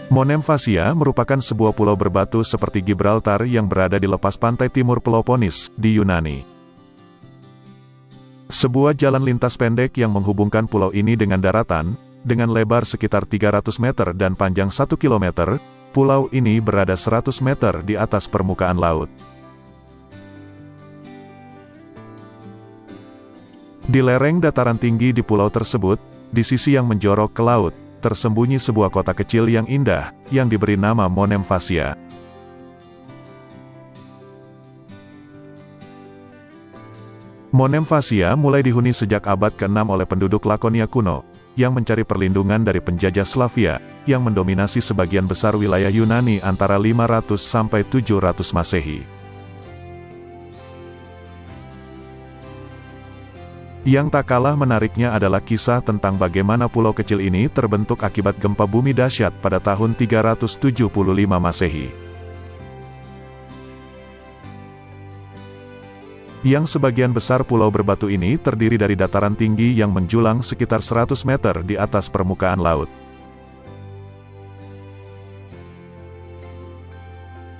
Monemvasia merupakan sebuah pulau berbatu seperti Gibraltar yang berada di lepas pantai timur Peloponnes, di Yunani. Sebuah jalan lintas pendek yang menghubungkan pulau ini dengan daratan, dengan lebar sekitar 300 meter dan panjang 1 km, pulau ini berada 100 meter di atas permukaan laut. Di lereng dataran tinggi di pulau tersebut, di sisi yang menjorok ke laut, tersembunyi sebuah kota kecil yang indah, yang diberi nama Monemvasia. Monemvasia mulai dihuni sejak abad ke-6 oleh penduduk Lakonia kuno, yang mencari perlindungan dari penjajah Slavia, yang mendominasi sebagian besar wilayah Yunani antara 500 sampai 700 Masehi. Yang tak kalah menariknya adalah kisah tentang bagaimana pulau kecil ini terbentuk akibat gempa bumi dahsyat pada tahun 375 Masehi. Yang sebagian besar pulau berbatu ini terdiri dari dataran tinggi yang menjulang sekitar 100 meter di atas permukaan laut.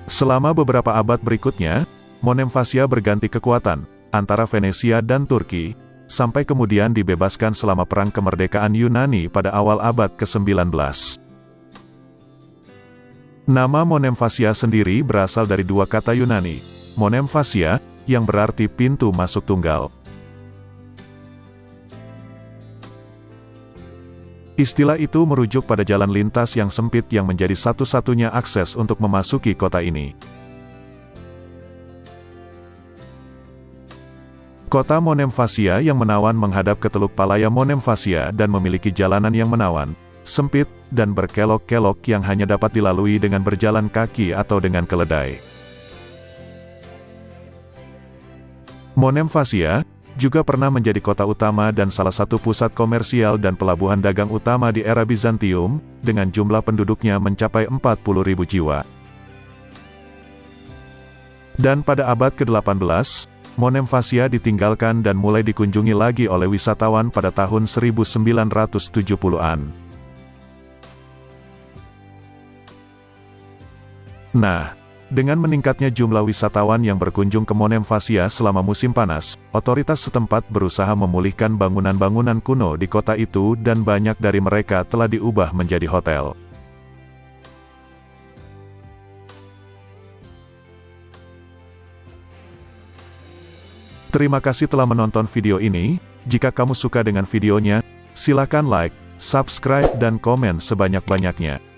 Selama beberapa abad berikutnya, Monemvasia berganti kekuatan antara Venesia dan Turki, sampai kemudian dibebaskan selama Perang Kemerdekaan Yunani pada awal abad ke-19. Nama Monemvasia sendiri berasal dari dua kata Yunani, Monemvasia, yang berarti pintu masuk tunggal. Istilah itu merujuk pada jalan lintas yang sempit yang menjadi satu-satunya akses untuk memasuki kota ini. Kota Monemvasia yang menawan menghadap ke Teluk Palaya Monemvasia dan memiliki jalanan yang menawan, sempit, dan berkelok-kelok yang hanya dapat dilalui dengan berjalan kaki atau dengan keledai. Monemvasia juga pernah menjadi kota utama dan salah satu pusat komersial dan pelabuhan dagang utama di era Bizantium, dengan jumlah penduduknya mencapai 40.000 jiwa. Dan pada abad ke-18, Monemvasia ditinggalkan dan mulai dikunjungi lagi oleh wisatawan pada tahun 1970-an. Nah, dengan meningkatnya jumlah wisatawan yang berkunjung ke Monemvasia selama musim panas, otoritas setempat berusaha memulihkan bangunan-bangunan kuno di kota itu dan banyak dari mereka telah diubah menjadi hotel. Terima kasih telah menonton video ini. Jika kamu suka dengan videonya, silakan like, subscribe dan komen sebanyak-banyaknya.